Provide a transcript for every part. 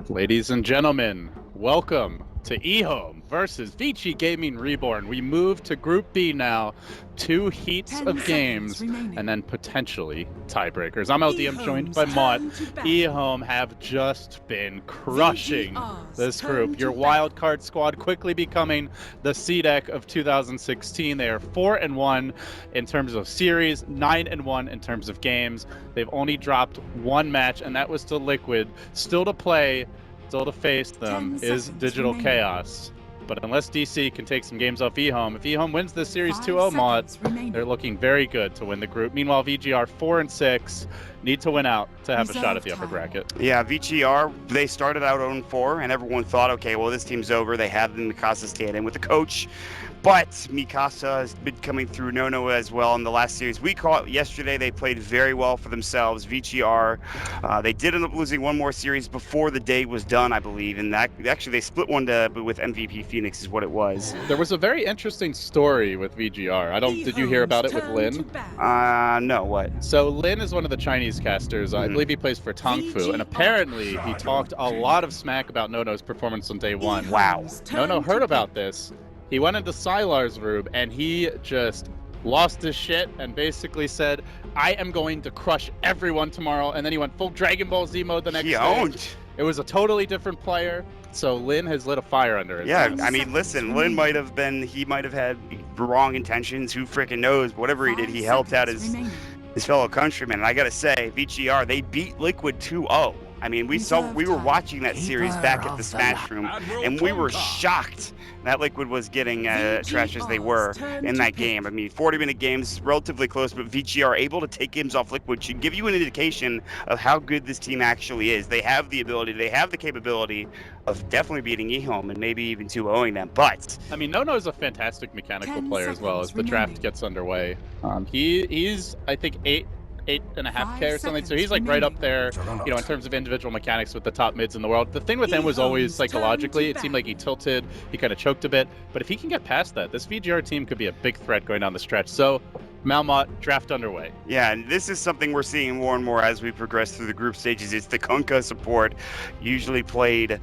Ladies and gentlemen, welcome to EHOME versus Vici Gaming Reborn. We move to Group B now. 2 heats of games and then potentially tiebreakers. I'm LDM joined by Mott. EHOME have just been crushing this group. Your wildcard squad quickly becoming the CDEC of 2016. They are 4-1 in terms of series, 9-1 in terms of games. They've only dropped 1 match, and that was to Liquid. Still to play, still to face them is Digital Chaos. But unless DC can take some games off EHOME, if EHOME wins this series 2-0 mod, they're looking very good to win the group. Meanwhile, VG.R 4-6 need to win out to have a shot at the upper bracket. Yeah, VG.R, they started out 0-4, and everyone thought, okay, well, this team's over. They have the Mikasa stand-in with the coach. But Mikasa has been coming through no as well in the last series. We caught yesterday. They played very well for themselves. VG.R, they did end up losing one more series before the day was done, I believe. And that actually they split one with MVP Phoenix is what it was. There was a very interesting story with VG.R. Did you hear about it with Lin? No, what? So Lin is one of the Chinese casters. I believe he plays for Tongfu, and apparently he talked a lot of smack about Nono's performance on day 1. Wow. Nono heard about this. He went into Sylar's room and he just lost his shit and basically said, I am going to crush everyone tomorrow. And then he went full Dragon Ball Z mode the next day. It was a totally different player. So Lin has lit a fire under his ass. I mean, listen, Lin might have had wrong intentions. Who freaking knows? Whatever he did, he helped out his fellow countrymen. And I got to say, VG.R, they beat Liquid 2-0. I mean, we were watching that series back at the Smash Room, and we were shocked that Liquid was getting trash as they were in that game. I mean, 40-minute games, relatively close, but VG.R able to take games off Liquid should give you an indication of how good this team actually is. They have the ability, they have the capability of definitely beating EHOME and maybe even 2-0ing them. But I mean, Nono is a fantastic mechanical player as well as the draft gets underway. He's I think 8.5K or something, so he's like right up there, you know, in terms of individual mechanics with the top mids in the world. The thing with him was always psychologically, it seemed like he tilted, he kind of choked a bit, but if he can get past that, this VG.R team could be a big threat going down the stretch. So Malmot, draft underway. Yeah, and this is something we're seeing more and more as we progress through the group stages. It's the Kunkka support, usually played in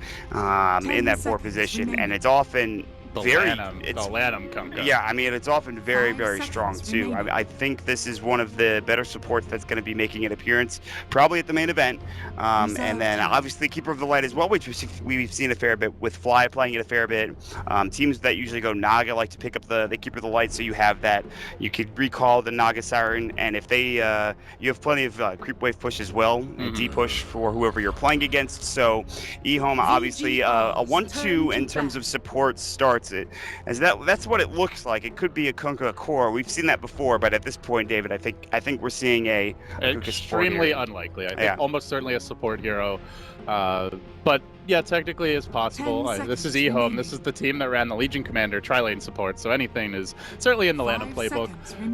that 4 position, and it's often the Lanham Kunkka. Yeah, I mean, it's often very strong too. I think this is one of the better supports that's going to be making an appearance, probably at the main event. And then obviously Keeper of the Light as well, which we've seen a fair bit with Fly playing it a fair bit. Teams that usually go Naga like to pick up the Keeper of the Light, so you have that. You could recall the Naga Siren, and if they, you have plenty of creep wave push as well, D push for whoever you're playing against. So EHOME obviously a 1-2 in terms of support starts it, as that's what it looks like. It could be a Kunkka core. We've seen that before, but at this point, David, I think we're seeing a extremely unlikely. I think almost certainly a support hero. But yeah, technically it's possible. This is EHOME. This is the team that ran the Legion Commander tri-lane support, so anything is certainly in the Lanham playbook.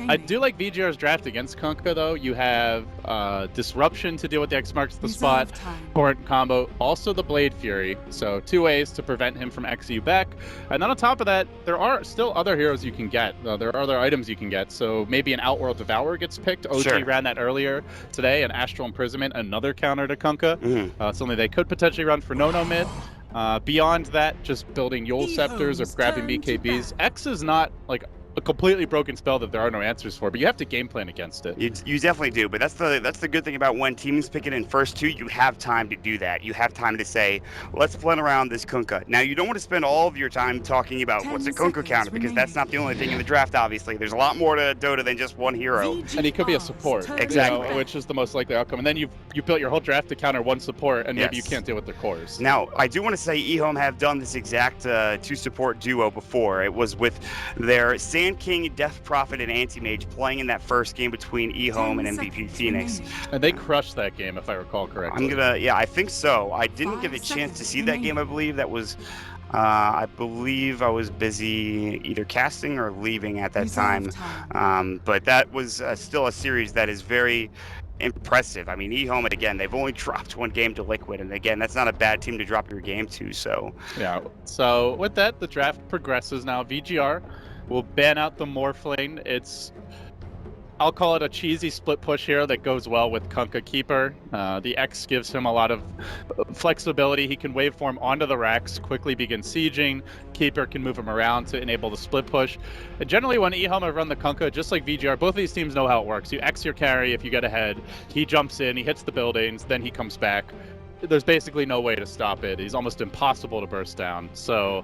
I do like VG.R's draft against Kunkka, though. You have Disruption to deal with the X marks the spot, current combo, also the Blade Fury, so 2 ways to prevent him from Xing you back. And then on top of that, there are still other heroes you can get. There are other items you can get, so maybe an Outworld Devourer gets picked. OG ran that earlier today, an Astral Imprisonment, another counter to Kunkka. Something they could potentially run for Nono mid. Beyond that, just building Yule Scepters or grabbing BKBs. X is not like a completely broken spell that there are no answers for, but you have to game plan against it. You definitely do, but that's the good thing about when teams pick it in first 2, you have time to do that. You have time to say, let's plan around this Kunkka. Now, you don't want to spend all of your time talking about what's a Kunkka counter, because that's not the only thing in the draft, obviously. There's a lot more to Dota than just one hero. And he could be a support, exactly, which is the most likely outcome. And then you built your whole draft to counter one support, and maybe you can't deal with their cores. Now, I do want to say EHOME have done this exact 2-support duo before. It was with their Sand King, Death Prophet, and Anti-Mage playing in that first game between EHOME and MVP Phoenix. And they crushed that game, if I recall correctly. I think so. I didn't get a chance to see that game, I believe. That was, I believe I was busy either casting or leaving at that time. But that was still a series that is very impressive. I mean, EHOME, again, they've only dropped 1 game to Liquid, and again, that's not a bad team to drop your game to, so. Yeah, so with that, the draft progresses now. VG.R will ban out the Morphlane. It's I'll call it a cheesy split push here that goes well with Kunkka Keeper. The X gives him a lot of flexibility. He can waveform onto the racks, quickly begin sieging. Keeper can move him around to enable the split push. And generally when EHOME run the Kunkka, just like VG.R, both of these teams know how it works. You X your carry if you get ahead. He jumps in, he hits the buildings, then he comes back. There's basically no way to stop it. He's almost impossible to burst down. So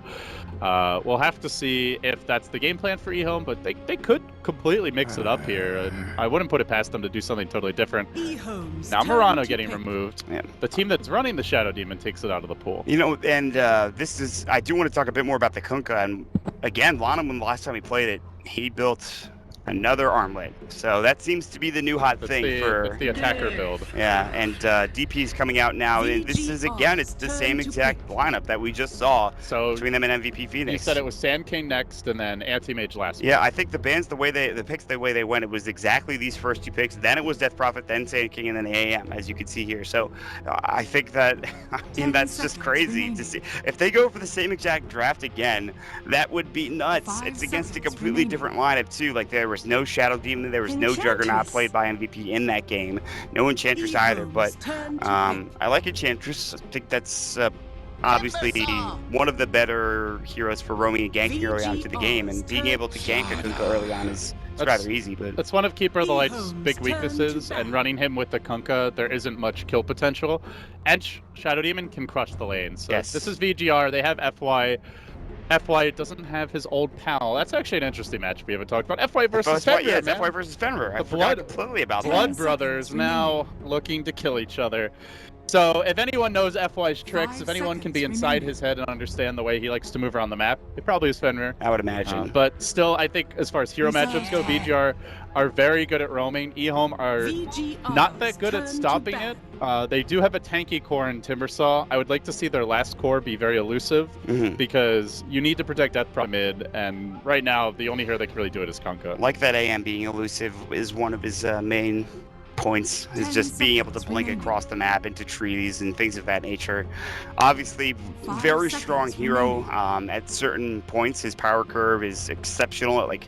we'll have to see if that's the game plan for EHOME, but they could completely mix it up here, and I wouldn't put it past them to do something totally different. Now Murano getting removed. Yeah. The team that's running the Shadow Demon takes it out of the pool. You know, and I do want to talk a bit more about the Kunkka, and again, Lana, when the last time he played it, he built another armlet. So that seems to be the new hot thing for the attacker build. Yeah, and DP's coming out now, and this is again, it's the same exact lineup that we just saw between them and MVP Phoenix. You said it was Sand King next, and then Anti-Mage last. Yeah, I think the picks the way they went, it was exactly these first two picks. Then it was Death Prophet, then Sand King, and then AM, as you can see here. So I think that that's just crazy to see. If they go for the same exact draft again, that would be nuts. It's against a completely different lineup too. Like there was no Shadow Demon, there was no Juggernaut played by MVP in that game, no Enchantress either, but I like Enchantress. I think that's obviously one of the better heroes for roaming and ganking early on into the game, and being able to gank a Kunkka early on is rather easy. But that's one of Keeper of the Light's big weaknesses, and running him with the Kunkka, there isn't much kill potential, and Shadow Demon can crush the lane. So yes. This is VG.R, they have FY. FY doesn't have his old pal. That's actually an interesting match we haven't talked about. FY versus Fenrir. Yeah, it's FY versus Fenrir. I forgot completely about that. Blood brothers now looking to kill each other. So if anyone knows FY's tricks, if anyone can be inside his head and understand the way he likes to move around the map, it probably is Fenrir. I would imagine. But still, I think as far as hero matchups go, VG.R are very good at roaming. EHOME are not that good at stopping it. They do have a tanky core in Timbersaw. I would like to see their last core be very elusive, because you need to protect Death Prophet mid, and right now the only hero that can really do it is Kunkka. Like that AM being elusive is one of his main points, is just being able to blink across the map into trees and things of that nature. Obviously, very strong hero. At certain points, his power curve is exceptional at like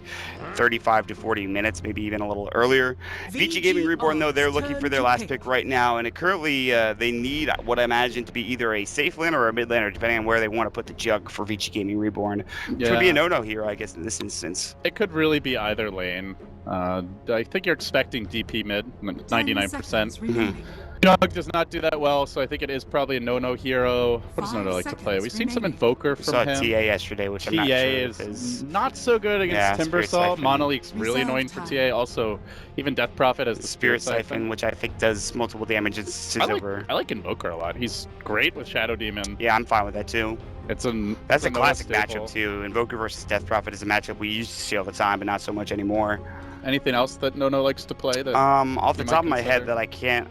35 to 40 minutes, maybe even a little earlier. Vici Gaming Reborn, though, they're looking for their last pick right now, and currently they need what I imagine to be either a safe lane or a mid laner, depending on where they want to put the jug for Vici Gaming Reborn. Which would be a no-no here, I guess, in this instance. It could really be either lane. I think you're expecting DP mid, 99%. Jug does not do that well, so I think it is probably a no-no hero. What does no-no like to play? We've seen some Invoker from him. We saw TA yesterday, which I'm not sure is not so good against Timbersaw. Monolith's really annoying for TA. Also, even Death Prophet has the Spirit Siphon, which I think does multiple damage. I like Invoker a lot. He's great with Shadow Demon. Yeah, I'm fine with that too. That's a classic matchup too. Invoker versus Death Prophet is a matchup we used to see all the time, but not so much anymore. Anything else that no likes to play? That off the top of my head that I can't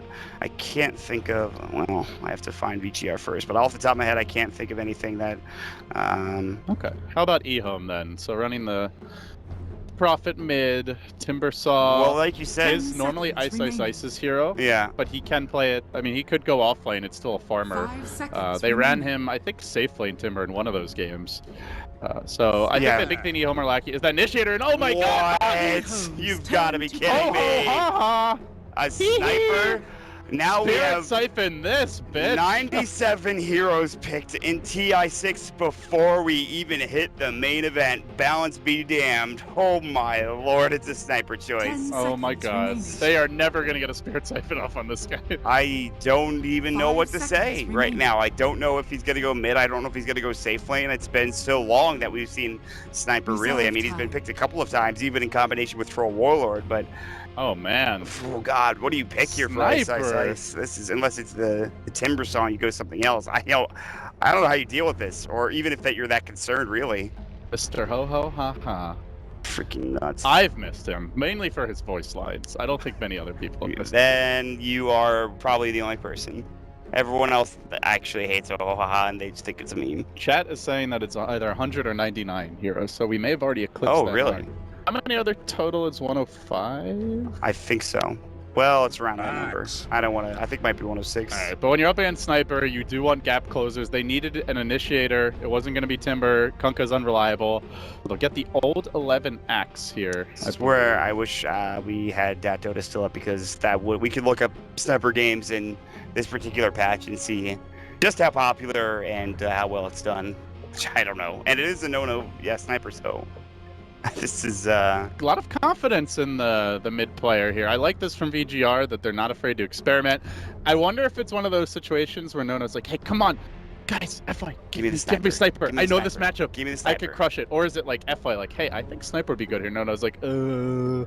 think of. Well, I have to find VG.R first, but off the top of my head, I can't think of anything that. Okay. How about EHOME then? So running the Prophet mid, Timbersaw. Well, like you said, is normally Ice's hero. Yeah. But he can play it. I mean, he could go off lane. It's still a farmer. They ran him, I think, safe lane Timber in one of those games. So I think the big thing EHOME are lacking is that initiator. And oh my god! You've got to be kidding me! A sniper. Now we have Siphon this bitch. 97 heroes picked in TI6 before we even hit the main event. Balance be damned. Oh my lord, it's a sniper choice. Oh my god. They are never going to get a Spirit Siphon off on this guy. I don't even know what to say right now. I don't know if he's going to go mid. I don't know if he's going to go safe lane. It's been so long that we've seen Sniper really. I mean, he's been picked a couple of times, even in combination with Troll Warlord, but... Oh man! Oh god! What do you pick here for Ice? This is unless it's the Timber song, you go something else. I don't know how you deal with this, or even if you're that concerned, really. Mr. Ho Ho Ha Ha. Freaking nuts! I've missed him mainly for his voice lines. I don't think many other people have missed him. Then you are probably the only person. Everyone else actually hates Ho Ho Ha Ha, and they just think it's a meme. Chat is saying that it's either 100 or 99 heroes, so we may have already eclipsed that. Oh really? How many other total is 105? I think so. Well, it's around that number. I don't want to. I think it might be 106. All right, but when you're up against Sniper, you do want gap closers. They needed an initiator. It wasn't going to be Timber. Kunkka's unreliable. They'll get the old 11 Axe here. That's where I wish we had Dat Dota still up, because we could look up Sniper games in this particular patch and see just how popular and how well it's done. Which I don't know. And it is a no-no, yeah, Sniper, so this is a lot of confidence in the mid player here. I like this from VG.R, that they're not afraid to experiment. I wonder if it's one of those situations where Nono's like, hey, come on, guys, FI, give me the sniper. Give me sniper. I know this matchup. Give me the sniper. I could crush it. Or is it like FI, like, hey, I think sniper would be good here. Nono's like, are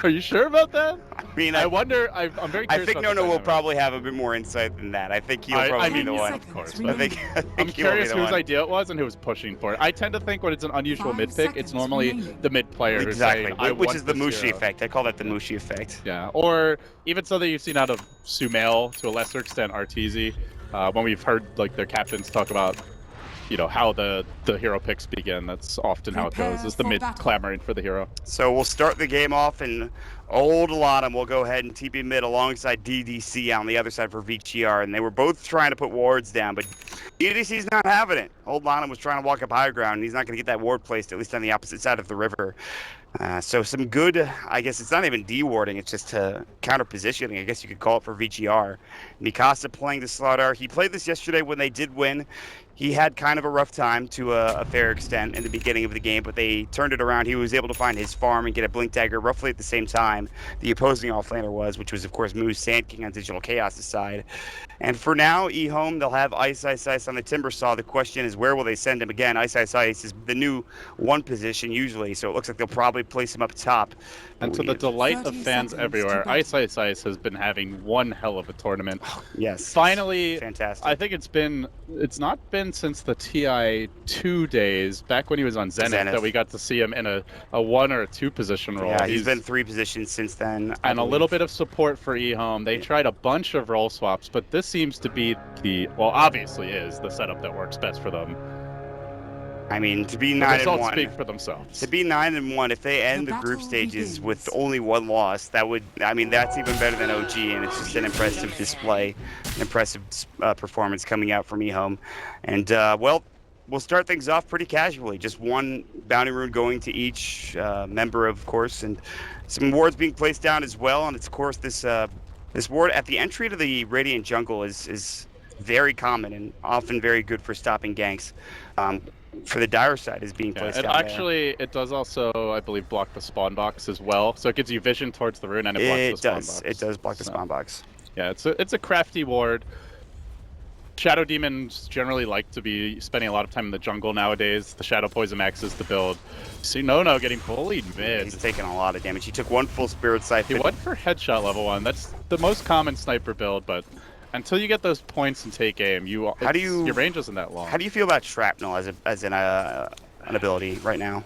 you sure about that? I mean, I wonder. I'm very curious. I think Nono will probably have a bit more insight than that. I think he'll probably be the one. Of course. I think I'm curious whose idea it was and who was pushing for it. I tend to think when it's an unusual mid pick, it's normally the mid player who's saying, which is the Mushi effect. I call that the Mushi effect. Yeah, or even something you've seen out of Sumail, to a lesser extent Arteezy. When we've heard like their captains talk about, you know, how the hero picks begin, that's often how it goes, is the mid clamoring for the hero. So we'll start the game off, and old Lanham will go ahead and TP mid alongside DDC on the other side for VG.R, and they were both trying to put wards down, but DDC's not having it. Old Lanham was trying to walk up high ground, and he's not going to get that ward placed, at least on the opposite side of the river. So some good, I guess it's not even dewarding, it's just counter positioning, I guess you could call it, for VG.R. Mikasa playing the Slaughter. He played this yesterday when they did win. He had kind of a rough time to a fair extent in the beginning of the game, but they turned it around. He was able to find his farm and get a Blink Dagger roughly at the same time the opposing offlaner was, which was, of course, Moose Sand King on Digital Chaos' side. And for now, EHOME, they'll have Ice Ice Ice on the Timber Saw. The question is, where will they send him? Again, Ice Ice Ice is the new one position usually, so it looks like they'll probably place him up top. And to the delight of fans everywhere, Ice Ice Ice has been having one hell of a tournament. Yes. Finally, fantastic. I think it's not been since the TI2 days, back when he was on Zenith, that we got to see him in a 1 or a 2 position role. Yeah, he's been 3 positions since then. And a little bit of support for EHOME. They tried a bunch of role swaps, but this seems to be obviously is the setup that works best for them. I mean, to be 9-1. Speak for themselves. To be 9-1, if they end the group stages with only 1 loss, that's even better than OG, and it's just an impressive display, an impressive performance coming out from EHOME. And we'll start things off pretty casually. Just 1 bounty rune going to each member, of course, and some wards being placed down as well. And of course, this ward at the entry to the Radiant Jungle is very common and often very good for stopping ganks. For the Dire side is being placed down there. It does also, I believe, block the spawn box as well. So it gives you vision towards the rune and it blocks the spawn box. It does block the spawn box. Yeah, it's a crafty ward. Shadow Demons generally like to be spending a lot of time in the jungle nowadays. The Shadow Poison Axe is the build. See Nono getting bullied mid. He's taking a lot of damage. He took 1 full Spirit Siphon. He went for headshot level 1. That's the most common sniper build, but until you get those points and take aim, your range isn't that long. How do you feel about Shrapnel as an ability right now?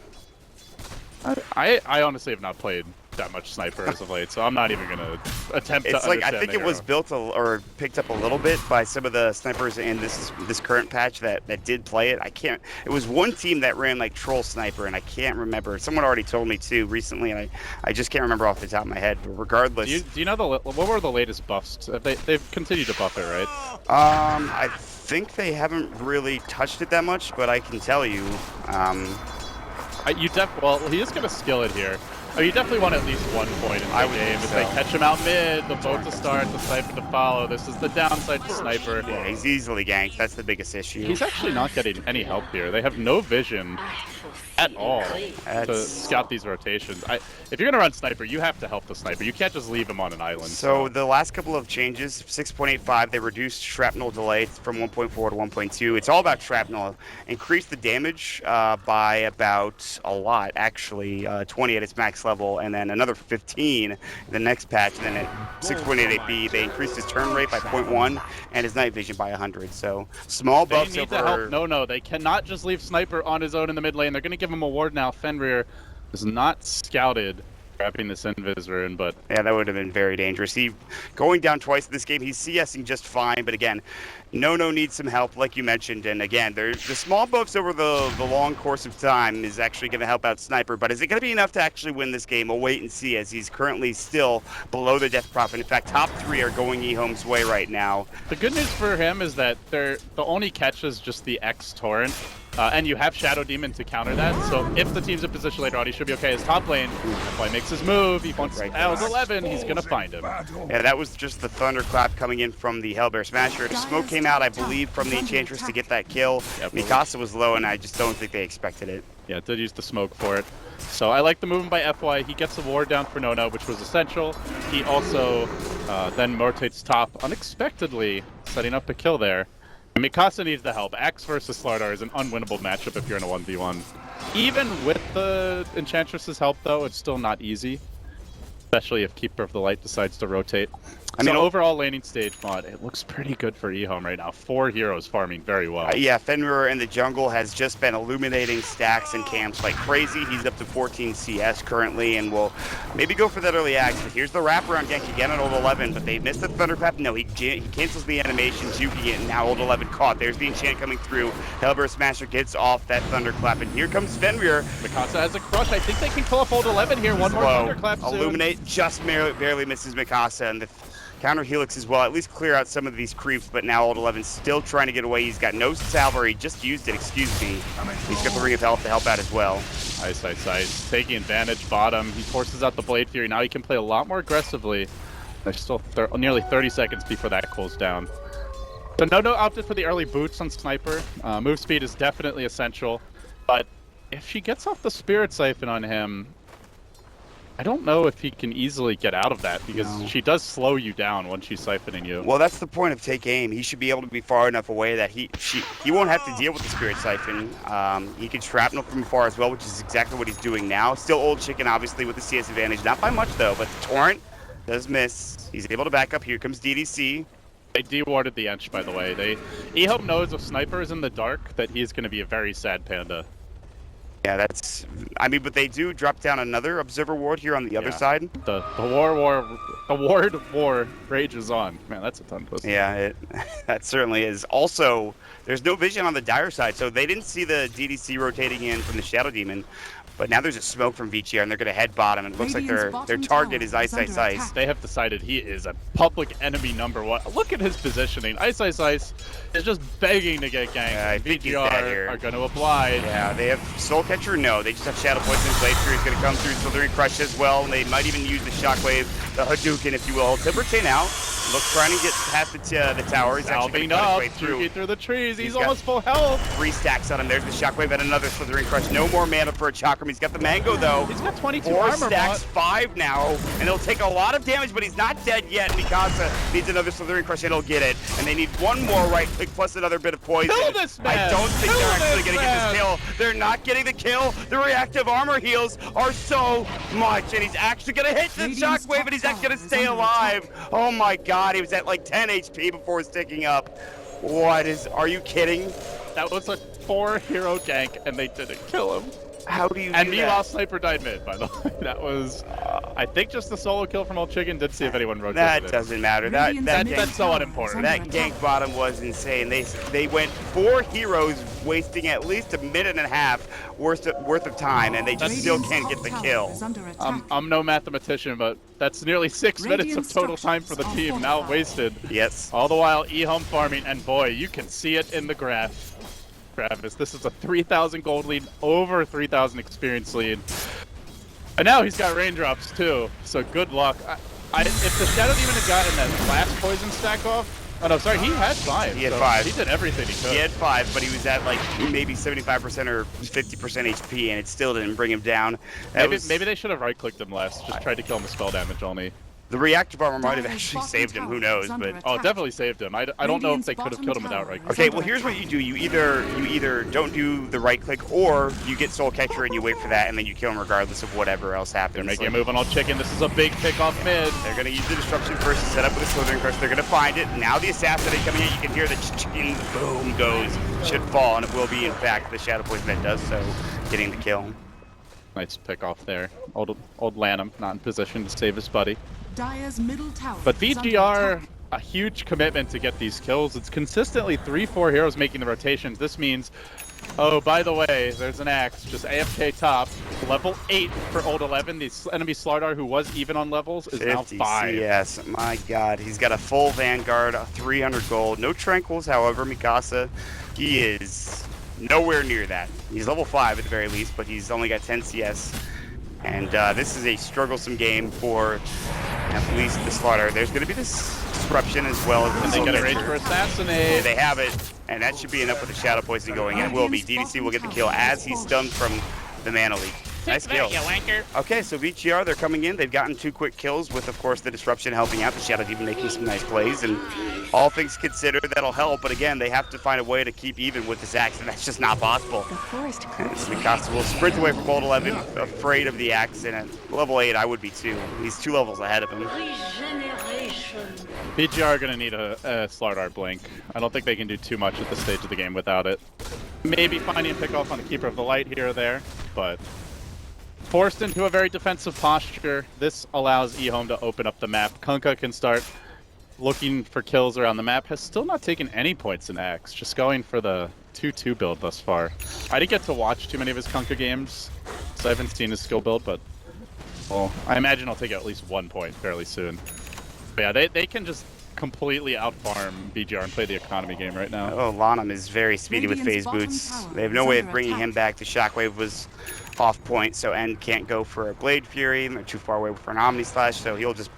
I honestly have not played that much sniper as of late, so I'm not even gonna attempt to understand. I think it was built or picked up a little bit by some of the snipers in this current patch that did play it. It was one team that ran like Troll Sniper, and I can't remember. Someone already told me too recently, and I just can't remember off the top of my head. But regardless, do you know what were the latest buffs? They've continued to buff it, right? I think they haven't really touched it that much, but I can tell you. He is gonna skill it here. Oh, you definitely want at least 1 point in the game. If they catch him out mid, the boat to start, the sniper to follow. This is the downside to sniper. Yeah, he's easily ganked. That's the biggest issue. He's actually not getting any help here. They have no vision at all to scout these rotations. If you're going to run sniper, you have to help the sniper. You can't just leave him on an island. So the last couple of changes, 6.85, they reduced shrapnel delay from 1.4 to 1.2. It's all about shrapnel. Increased the damage by about a lot, actually, 20 at its max level, and then another 15 in the next patch. And then at 6.88B, they increased his turn rate by 0.1 and his night vision by 100. So small buffs. They need to help. No, they cannot just leave sniper on his own in the mid lane. They're going to give him a ward now. Fenrir is not scouted Grabbing this invis rune, but yeah, that would have been very dangerous. He going down twice in this game. He's CSing just fine, but again, no needs some help, like you mentioned. And again, the small buffs over the long course of time is actually going to help out Sniper. But is it going to be enough to actually win this game? We'll wait and see, as he's currently still below the death profit. In fact, top 3 are going EHOME's way right now. The good news for him is that the only catch is just the X torrent. And you have Shadow Demon to counter that, so if the team's in position later on, he should be okay. His top lane, Boy makes his move, he wants Al's 11, he's gonna find him. Yeah, that was just the Thunderclap coming in from the Hellbear Smasher. Smoke came out, I believe, from the Enchantress to get that kill. Yep. Mikasa was low, and I just don't think they expected it. Yeah, did use the smoke for it. So I like the movement by FY. He gets the ward down for Nona, which was essential. He also then rotates top unexpectedly, setting up a kill there. Mikasa needs the help. Axe versus Slardar is an unwinnable matchup if you're in a 1v1. Even with the Enchantress's help, though, it's still not easy. Especially if Keeper of the Light decides to rotate. I mean, overall laning stage mod, it looks pretty good for EHOME right now. 4 heroes farming very well. Yeah, Fenrir in the jungle has just been illuminating stacks and camps like crazy. He's up to 14 CS currently, and will maybe go for that early axe. But here's the wraparound gank again on old 11, but they missed the Thunderclap. No, he cancels the animation. Juki, and now old 11 caught. There's the enchant coming through. Hellbear Smasher gets off that Thunderclap, and here comes Fenrir. Mikasa has a crush. I think they can pull off old 11 here. One more Thunderclap soon. Illuminate just barely misses Mikasa, and the counter Helix as well, at least clear out some of these creeps, but now old 11's still trying to get away. He's got no salver, he just used it, excuse me. He's got the Ring of Health to help out as well. Ice. Taking advantage bottom. He forces out the Blade Fury. Now he can play a lot more aggressively. There's still nearly 30 seconds before that cools down. So no opted for the early boots on Sniper. Move speed is definitely essential, but if she gets off the Spirit Siphon on him, I don't know if he can easily get out of that, because she does slow you down once she's siphoning you. Well, that's the point of take aim. He should be able to be far enough away that he won't have to deal with the Spirit Siphon. He can shrapnel from afar as well, which is exactly what he's doing now. Still old chicken, obviously, with the CS advantage. Not by much, though, but the Torrent does miss. He's able to back up. Here comes DDC. They de-warded the Ench, by the way. EHOME knows if Sniper is in the dark that he's going to be a very sad panda. Yeah, that's... I mean, but they do drop down another Observer Ward here on the other side. The ward war rages on. Man, that's a ton twist. Yeah, that certainly is. Also, there's no vision on the Dire side, so they didn't see the DDC rotating in from the Shadow Demon. But now there's a smoke from VG.R, and they're going to head bottom, and it looks like their target is Ice. They have decided he is a public enemy #1. Look at his positioning. Ice is just begging to get ganked. Yeah, VG.R are going to oblige. Yeah, they have Soul Catcher? No, they just have Shadow Poison. Blade Fury is going to come through, Slithering Crush as well, and they might even use the Shockwave, the Hadouken, if you will. Timber Chain out. Looks trying to get past the tower. He's actually up, through the trees. He's almost full health. 3 stacks on him. There's the Shockwave and another Slithering Crush. No more mana for a Chakram. He's got the Mango, though. He's got 22 4 armor. 4 stacks, 5 now, and it'll take a lot of damage, but he's not dead yet. Mikasa needs another Slithering Crush, and he'll get it. And they need one more right click plus another bit of poison. Kill this man! I don't think they're actually going to get this kill. They're not getting the kill. The reactive armor heals are so much, and he's actually going to hit the Shockwave, and he's actually going to stay alive. Oh my god, he was at like 10 HP before sticking up. Are you kidding? That was a 4-hero gank, and they didn't kill him. How do you And meanwhile, Sniper died mid, by the way. That was, I think, just the solo kill from Old Chicken. Did see if anyone rotated That it. Doesn't matter. That's so unimportant. That gank bottom was insane. They went 4 heroes, wasting at least a minute and a half worth of time, and they just still can't get the kill. I'm no mathematician, but that's nearly 6 minutes of total time for the team now wasted. Yes. All the while, EHOME farming, and boy, you can see it in the graph. Travis, this is a 3,000 gold lead, over 3,000 experience lead. And now he's got raindrops too, so good luck. If the Shadow Demon had gotten that last poison stack off, oh no, sorry, he had 5. He had 5. He did everything he could. He had 5, but he was at like maybe 75% or 50% HP, and it still didn't bring him down. Maybe they should have right-clicked him less, just tried to kill him with spell damage only. The reactive armor might have actually saved him, who knows, but... Oh, definitely saved him. I don't know if they could have killed him without right click. Okay, well here's what you do. You either don't do the right click, or you get Soul Catcher and you wait for that, and then you kill him regardless of whatever else happens. They're making a move on Old Chicken. This is a big pick off mid. They're going to use the Disruption first to set up with a Slithering Crush. They're going to find it. Now the Assassinate coming in. You can hear the chicken boom goes. Should fall, and it will be, in fact, the Shadow Poison that does so, getting the kill. Nice pick off there. Old Lanham not in position to save his buddy. Dire's middle tower But is under VG.R, attack. a huge commitment to get these kills. It's consistently 3-4 heroes making the rotations. This means, oh, by the way, there's an axe, just AFK top, level 8 for Old 11. The enemy Slardar, who was even on levels, is now 5. Yes, my God. He's got a full Vanguard, 300 gold. No Tranquils, however, Mikasa, he is nowhere near that. He's level 5 at the very least, but he's only got 10 CS. And this is a strugglesome game for at least the Slaughter. There's going to be this disruption as well as they get a range for Assassinate. They have it, and that should be enough with the Shadow Poison going in. It will be. DDC will get the kill as he's stunned from the Mana Leak. Nice kill. Okay, so VG.R, they're coming in. They've gotten 2 quick kills with, of course, the disruption helping out. The Shadow even making some nice plays, and all things considered, that'll help. But again, they have to find a way to keep even with this axe, and that's just not possible. Mikasa will sprint away from Bolt 11, afraid of the axe, and at level 8, I would be too. He's 2 levels ahead of him. VG.R are going to need a Slardar blink. I don't think they can do too much at this stage of the game without it. Maybe finding a pick off on the Keeper of the Light here or there, but forced into a very defensive posture. This allows EHOME to open up the map. Kunkka can start looking for kills around the map. Has still not taken any points in X, just going for the 2-2 build thus far. I didn't get to watch too many of his Kunkka games, so I haven't seen his skill build, but well, I imagine I'll take at least 1 point fairly soon. But yeah, they can just completely outfarm VG.R and play the economy game right now. Oh, Lanham is very speedy with phase boots. They have no way of bringing him back. The Shockwave was off point, so End can't go for a Blade Fury, and they're too far away for an Omni Slash, so he's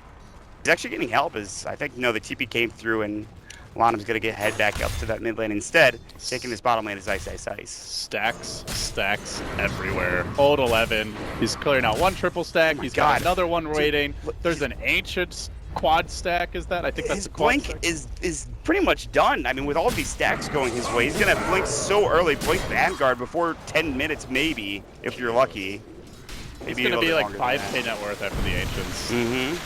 actually getting help, as I think, the TP came through, and Lanham's gonna get head back up to that mid lane instead, taking this bottom lane as ice. Stacks everywhere. Old 11, he's clearing out 1 triple stack, he's got another one waiting. There's an ancient quad stack, is that? I think that's a quad stack. His blink is pretty much done. I mean, with all these stacks going his way, he's gonna blink so early, blink Vanguard before 10 minutes maybe, if you're lucky. Maybe it's gonna be like 5k net worth after the Ancients.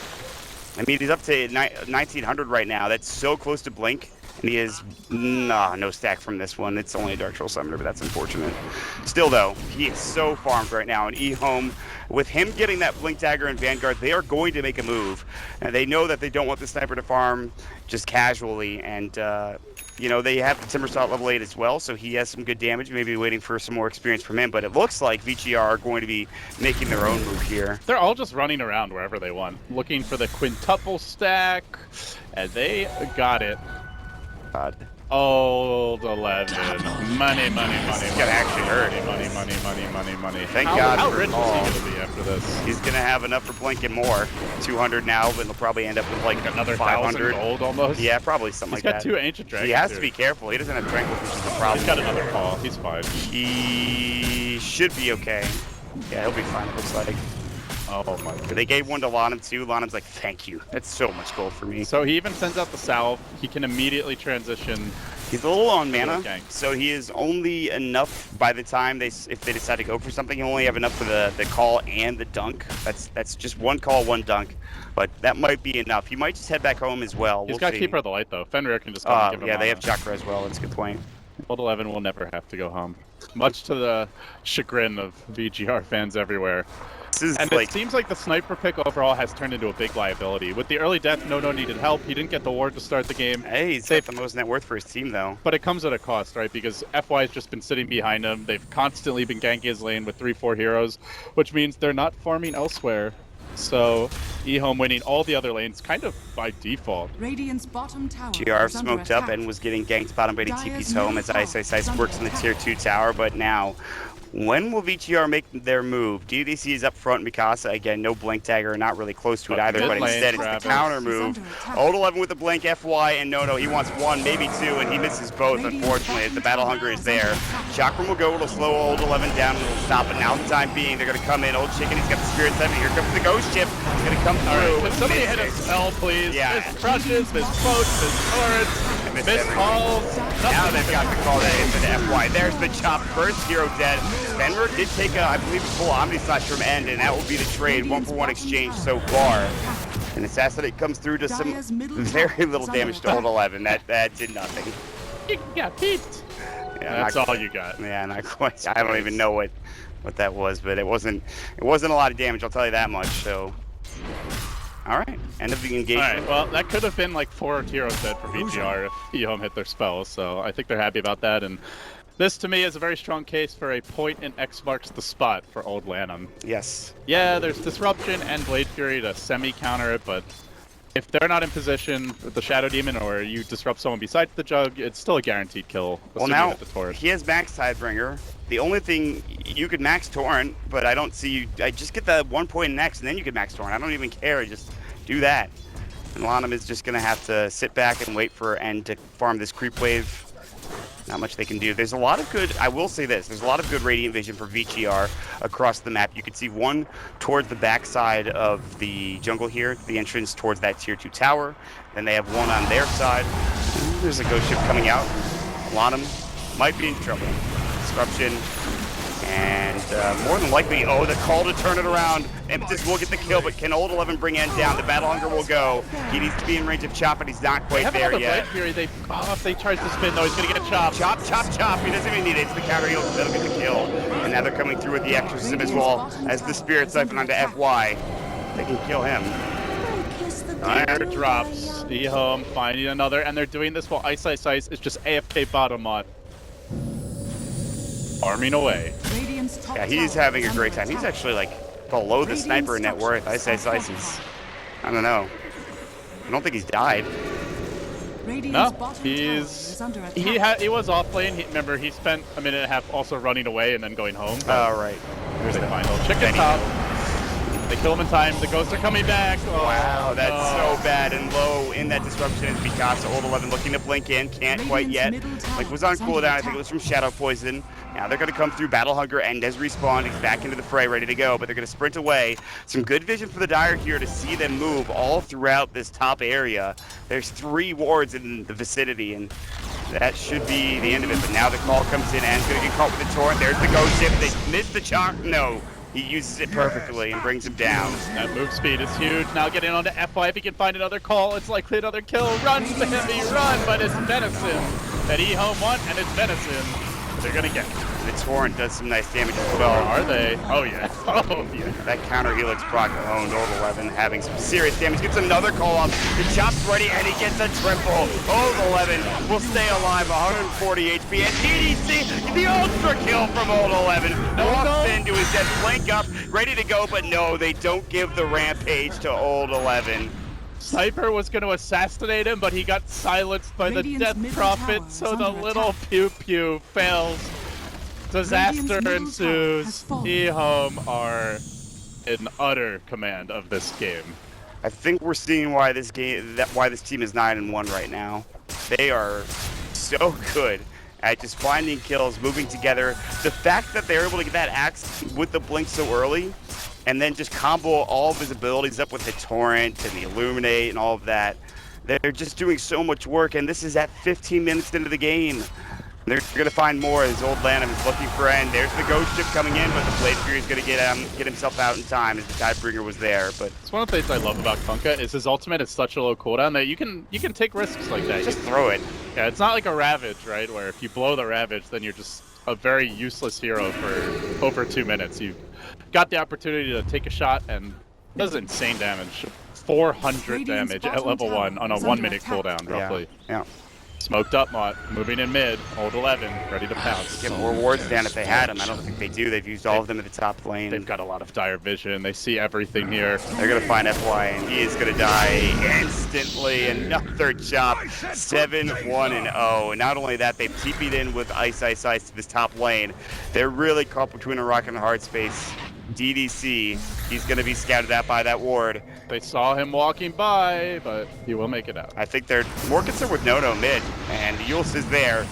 I mean, he's up to 1900 right now. That's so close to blink. And he has no stack from this one. It's only a Dark Troll Summoner, but that's unfortunate. Still, though, he is so farmed right now. And EHOME, with him getting that Blink Dagger and Vanguard, they are going to make a move. And they know that they don't want the Sniper to farm just casually. And, they have the Timbersaw at level 8 as well, so he has some good damage. Maybe waiting for some more experience from him. But it looks like VG.R are going to be making their own move here. They're all just running around wherever they want, looking for the quintuple stack. And they got it. God. Old 11. Money. This got actually hurt. Money. Thank God. How rich is he going to be after this? He's going to have enough for Blink and more. 200 now, but he'll probably end up with like another 500 gold almost. Yeah, probably something like that. He's got 2 Ancient Dragons. He has to be careful. He doesn't have Tranquil, which is the problem. He's got another call. He's fine. He should be okay. Yeah, he'll be fine, it looks like. Oh my god. They gave 1 to Lanham too. Lanham's like, thank you. That's so much gold for me. So he even sends out the salve. He can immediately transition. He's a little low on mana, so he is only enough by the time if they decide to go for something. He'll only have enough for the call and the dunk. That's just 1 call, 1 dunk. But that might be enough. He might just head back home as well. He's got Keeper of the Light though. Fenrir can just come and give him they have Chakra as well. That's a good point. Old 11 will never have to go home. Much to the chagrin of VG.R fans everywhere. And it seems like the sniper pick overall has turned into a big liability. With the early death, No needed help. He didn't get the ward to start the game. Hey, he's got the most net worth for his team, though. But it comes at a cost, right? Because FY has just been sitting behind him. They've constantly been ganking his lane with 3-4 heroes, which means they're not farming elsewhere. So EHOME winning all the other lanes kind of by default. Radiant's bottom tower GR smoked up and was getting ganked bottom, but he TP's home as Ice works in the tier 2 tower, but now when will VG.R make their move? DDC is up front. Mikasa, again, no Blink Dagger, not really close to it either, but instead it's the counter move. Old 11 with the Blink, FY, and No, he wants 1, maybe 2, and he misses both, unfortunately. The battle hunger is there. Chakram will go, it'll slow Old 11 down, and it'll stop it. Now, for the time being, they're going to come in. Old Chicken, he's got the Spirit 7. Here comes the Ghost Ship. He's going to come through. Can somebody hit a spell, please? Yeah. Miss crushes, miss floats, miss turrets, miss calls. Now they've got the call that into the FY. There's the chop. First hero dead. Fenrir did take I believe, full Omni Slash from End, and that will be the trade. 1-for-1 exchange so far. And Assassinate comes through to some very little damage to Old 11. That did nothing. You got beat. Yeah, that's all you got. Yeah, not quite. I don't even know what what that was, but it wasn't a lot of damage, I'll tell you that much. So, all right, end of the engagement. All right, well, that could have been like 4 heroes dead for VG.R if EHOME hit their spells, so I think they're happy about that. And this, to me, is a very strong case for a point in X marks the spot for Old Lanham. Yes. Yeah, there's Disruption and Blade Fury to semi-counter it, but if they're not in position with the Shadow Demon or you disrupt someone besides the Jug, it's still a guaranteed kill. Well, now he has max Tidebringer. The only thing, you could max Torrent, but I don't see you. I just get the 1 point in X, and then you could max Torrent. I don't even care. Just do that. And Lanham is just going to have to sit back and wait for End to farm this creep wave. Not much they can do. There's a lot of good, I will say this, there's a lot of good Radiant Vision for VG.R across the map. You can see one towards the backside of the jungle here, the entrance towards that tier 2 tower. Then they have one on their side. Ooh, there's a ghost ship coming out. Lanham might be in trouble. Disruption. And more than likely, the call to turn it around. Impetus will get the kill, but can Old 11 bring End down? The Battle Hunger will go. He needs to be in range of Chop, but he's not quite there yet. Fury, if they charge the spin, though, he's going to get Chop. Chop, chop, chop. He doesn't even need it. It's the counter heal that'll get the kill. And now they're coming through with the Exorcism as well as the Spirit Siphon onto FY. They can kill him. Fire drops. EHOME finding another, and they're doing this while Ice is just AFK bottom mod. Farming away. Yeah, he's having a great time. He's actually like below the sniper net worth. Ice is, I don't know. I don't think he's died. No, he was off lane. Remember, he spent a minute and a half also running away and then going home. Oh, right. Here's the final chicken top. They kill him in time. The ghosts are coming back. Oh, wow, that's so bad. And low in that disruption is Picasso. Old 11 looking to blink in. Can't quite yet. Like, was on cooldown. I think it was from Shadow Poison. Now they're going to come through Battle Hunger. End has respawned. He's back into the fray, ready to go. But they're going to sprint away. Some good vision for the Dire here to see them move all throughout this top area. There's 3 wards in the vicinity, and that should be the end of it. But now the call comes in. End's going to get caught with the torrent. There's the ghost ship. They missed the chunk. No. He uses it perfectly and brings him down. That move speed is huge. Now getting onto FY. If he can find another call, it's likely another kill. Run, Sammy, run! But it's Venison that EHOME won, and it's Venison they're going to get. The Torrent does some nice damage as well. Are they? Oh, yeah. Oh, yeah. That counter Helix proc owned Old 11, having some serious damage. Gets another call off. The Chop's ready, and he gets a triple. Old 11 will stay alive, 140 HP. And EDC, the ultra kill from Old 11. Walks into his death, flank up, ready to go, but no, they don't give the rampage to Old 11. Sniper was going to assassinate him, but he got silenced by the Death Prophet, so the little pew-pew fails. Disaster ensues. EHOME are in utter command of this game. I think we're seeing why this team is 9-1 right now. They are so good at just finding kills, moving together. The fact that they're able to get that axe with the blink so early, and then just combo all of his abilities up with the Torrent and the Illuminate and all of that. They're just doing so much work, and this is at 15 minutes into the game. They're going to find more as Old Lanham is looking for End. There's the ghost ship coming in, but the Blade Fury is going to get himself out in time as the Tidebringer was there. But it's one of the things I love about Kunkka is his ultimate is such a low cooldown that you can take risks like that. Just throw it. Yeah, it's not like a Ravage, right? Where if you blow the Ravage, then you're just a very useless hero for over 2 minutes. You've got the opportunity to take a shot and does insane damage. 400 damage at level 1 on a 1 minute cooldown, roughly. Yeah. Smoked up Mott, moving in mid, Old 11, ready to pounce. Get more wards down if they had them. I don't think they do. They've used all of them at the top lane. They've got a lot of dire vision. They see everything here. They're going to find FY, and he is going to die instantly. Another chop. 7-1-0. And not only that, they've TP'd in with Ice to this top lane. They're really caught between a rock and a hard space. DDC, he's going to be scouted out by that ward. They saw him walking by, but he will make it out. I think they're more concerned with No mid, and Yules is there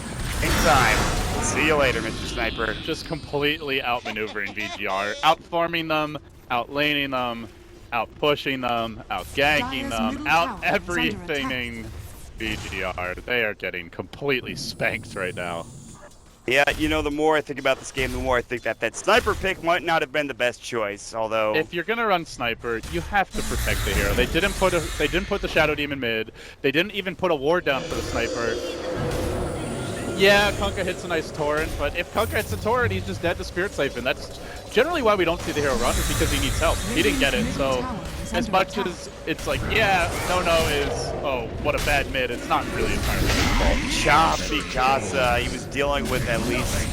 in time. See you later, Mr. Sniper. Just completely outmaneuvering VG.R, outfarming them, outlaning them, outpushing them, outganking them, out everything VG.R. They are getting completely spanked right now. Yeah, you know, the more I think about this game, the more I think that Sniper pick might not have been the best choice, although... If you're gonna run Sniper, you have to protect the hero. They didn't put the Shadow Demon mid. They didn't even put a ward down for the Sniper. Yeah, Kunkka hits a nice torrent, but if Kunkka hits a torrent, he's just dead to Spirit Siphon. That's generally why we don't see the hero run, is because he needs help. He didn't get it, so as much as it's like, yeah, no is, oh, what a bad mid, it's not really entirely his fault. Chop Mikasa, he was dealing with at least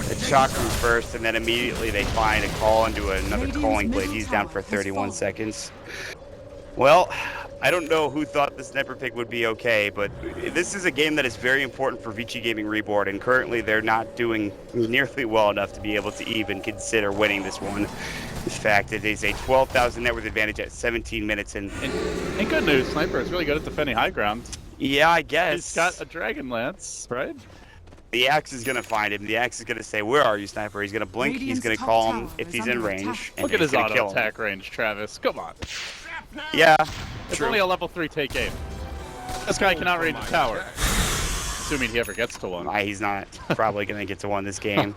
the chakra first, and then immediately they find a call into another calling blade. He's down for 31 seconds. Well, I don't know who thought the sniper pick would be okay, but this is a game that is very important for Vici Gaming Reborn, and currently they're not doing nearly well enough to be able to even consider winning this one. In fact, it is a 12,000 net worth advantage at 17 minutes in. And good news, Sniper is really good at defending high ground. Yeah, I guess. He's got a Dragon Lance, right? The Axe is going to find him. The Axe is going to say, "Where are you, Sniper?" He's going to blink. He's going to call him if he's in range. Look at his auto attack range, Travis. Come on. Yeah, it's only a level 3 take aim. This guy cannot raid the tower. Assuming he ever gets to one. He's not probably going to get to one this game.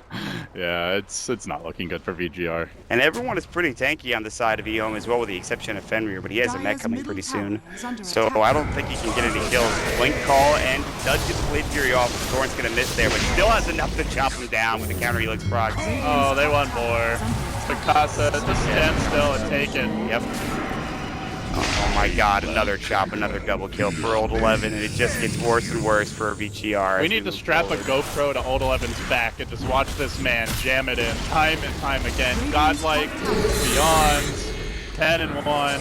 Yeah, it's not looking good for VG.R. And everyone is pretty tanky on the side of EHOME as well, with the exception of Fenrir, but he has a mech coming pretty soon. So I don't think he can get any kills. Blink call, and does get the Blade Fury off. Thorn's going to miss there, but still has enough to chop him down with the counter helix procs. Oh, they want more. Mikasa, just stand still and take it. Yep. Oh my god, another chop, another double kill for Old 11, and it just gets worse and worse for VG.R. We need to strap a GoPro to Old 11's back and just watch this man jam it in time and time again. Godlike, beyond, 10 and 1.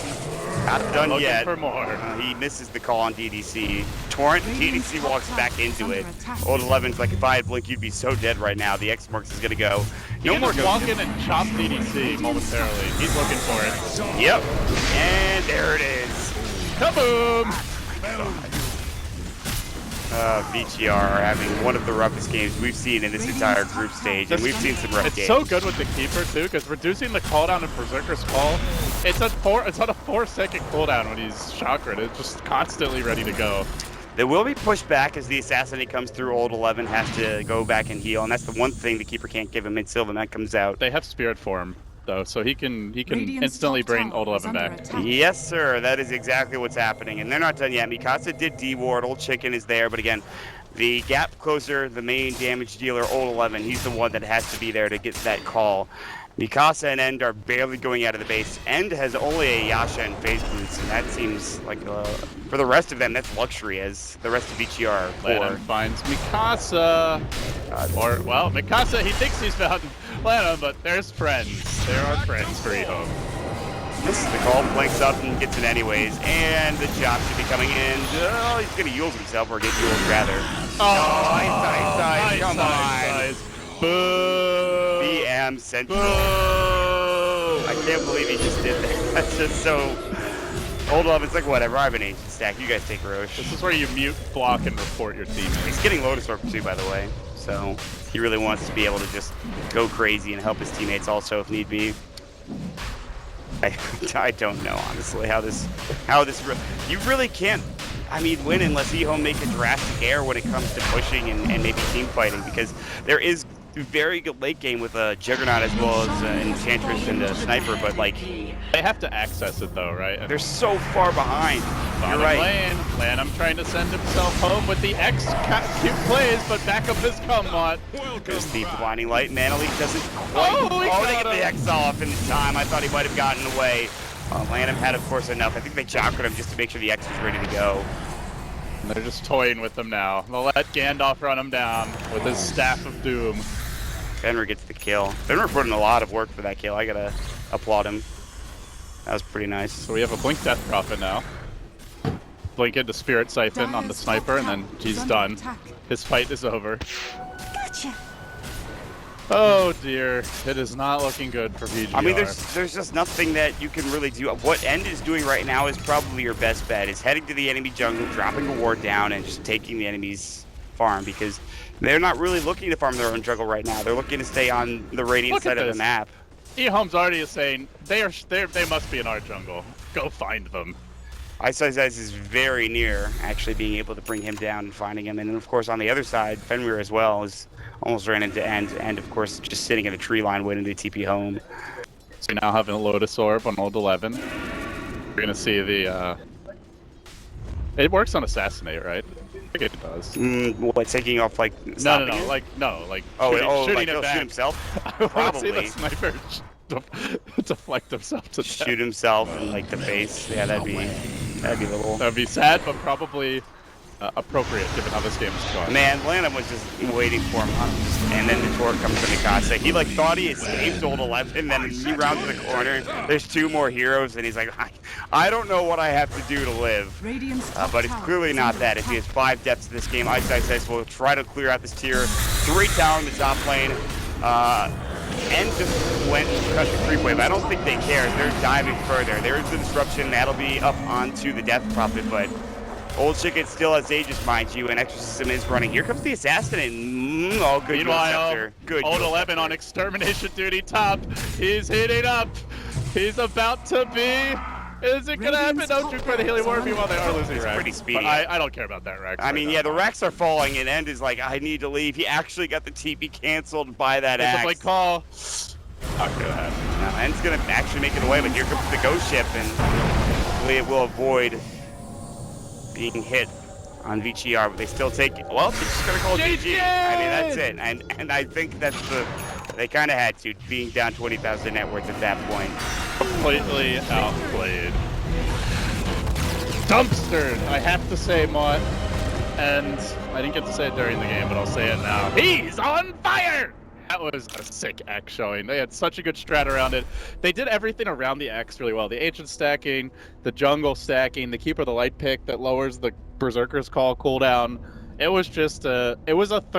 Not done yet. For more. He misses the call on DDC. Torrent, DDC walks back into it. Old 11's like, if I had Blink, you'd be so dead right now. The X-Marks is going to go. No more walk in and chop DDC momentarily. He's looking for it. Yep. And there it is. Kaboom! VG.R are having one of the roughest games we've seen in this entire group stage, and we've seen some rough games. It's so good with the keeper too, because reducing the cooldown in Berserker's Call, it's on a 4-second cooldown when he's chakra. It's just constantly ready to go. They will be pushed back as the assassinate comes through. Old 11 has to go back and heal, and that's the one thing the keeper can't give him until the mech comes out. They have Spirit Form though, so he can instantly bring Old 11 back. Yes, sir. That is exactly what's happening, and they're not done yet. Mikasa did D-ward. Old Chicken is there, but again, the gap closer, the main damage dealer, Old 11, he's the one that has to be there to get that call. Mikasa and End are barely going out of the base. End has only a Yasha and phase boots, and that seems like, for the rest of them, that's luxury, as the rest of VG.R. Lanham finds Mikasa. Well, Mikasa, he thinks he's found Lanham, but there's friends. There are friends for EHOME. This is the call, blinks up and gets it anyways, and the job should be coming in. Oh, he's going to use himself, or get used rather. Nice, come on. Boo! BM Central. I can't believe he just did that. That's just so... Old 11's like, whatever, I have an ancient stack. You guys take Roche. This is where you mute, block, and report your teammates. He's getting Lotus Orb too, by the way. So he really wants to be able to just go crazy and help his teammates also if need be. I don't know, honestly, how this you really can't, win unless EHOME make a drastic error when it comes to pushing and maybe team fighting, because there is very good late game with a Juggernaut as well as Enchantress and a Sniper, but like... They have to access it though, right? They're so far behind. You're right. Lanham trying to send himself home with the X cute plays, but backup has come on. There's the Blinding Light. Manalik doesn't quite... they get the X off in time. I thought he might have gotten away. Lanham had, of course, enough. I think they chakred him just to make sure the X was ready to go. And they're just toying with him now. They'll let Gandalf run him down with his Staff of Doom. Fenrir gets the kill. Fenrir put in a lot of work for that kill. I gotta applaud him. That was pretty nice. So we have a Blink Death Prophet now. Blink into Spirit Siphon on the Sniper, and then he's done. His fight is over. Gotcha. Oh dear, it is not looking good for VG.R. There's just nothing that you can really do. What End is doing right now is probably your best bet. Is heading to the enemy jungle, dropping a ward down, and just taking the enemy's farm, because they're not really looking to farm their own jungle right now. They're looking to stay on the radiant side of the map. EHOME's already saying they must be in our jungle. Go find them. Ice is very near actually being able to bring him down and finding him. And then, of course, on the other side, Fenrir as well is almost ran into End. And, of course, just sitting in the tree line waiting to TP home. So we now have a Lotus Orb on Old 11. We're going to see the... It works on Assassinate, right? think it does. What, taking off like No, stopping no, it? like Shooting like it it back. back. Himself? I want to see Probably. the sniper deflect himself to death. Shoot himself in like the face. Yeah, that'd be a little. That'd be sad, but probably appropriate given how this game is going. Man, Lanham was just waiting for him, and then the torque comes from Mikasa. He like thought he escaped old 11, then he rounds the corner. There's 2 more heroes, and he's like, I don't know what I have to do to live. But it's clearly not that. If he has 5 deaths in this game, Ice will try to clear out this tier. 3 tower in the top lane. And just went and cut the creep wave. I don't think they care. They're diving further. There is the disruption. That'll be up onto the death prophet, but Old Chicken still has Aegis, mind you, and Exorcism is running. Here comes the assassin, and oh, good Meanwhile, good Old 11 on extermination duty top. He's hitting up. He's about to be. Is it gonna happen? No, juke by the healing ward. Meanwhile, they are losing Rex. Pretty speedy. But I don't care about that Rex. I mean, yeah, the Rex are falling, and End is like, I need to leave. He actually got the TP canceled by that axe. It's a call. Not gonna happen. Now, End's gonna actually make it away, but here comes the ghost ship, and hopefully it will avoid being hit on VG.R, but they still take it. Well, they're just gonna call GG. I mean, that's it. And I think that's they kind of had to, being down 20,000 net worth at that point. Completely outplayed. Dumpstered, I have to say, Mott. And I didn't get to say it during the game, but I'll say it now. He's on fire! That was a sick X showing. They had such a good strat around it. They did everything around the X really well. The ancient stacking, the jungle stacking, the Keeper of the Light pick that lowers the Berserker's Call cooldown. It was just it was a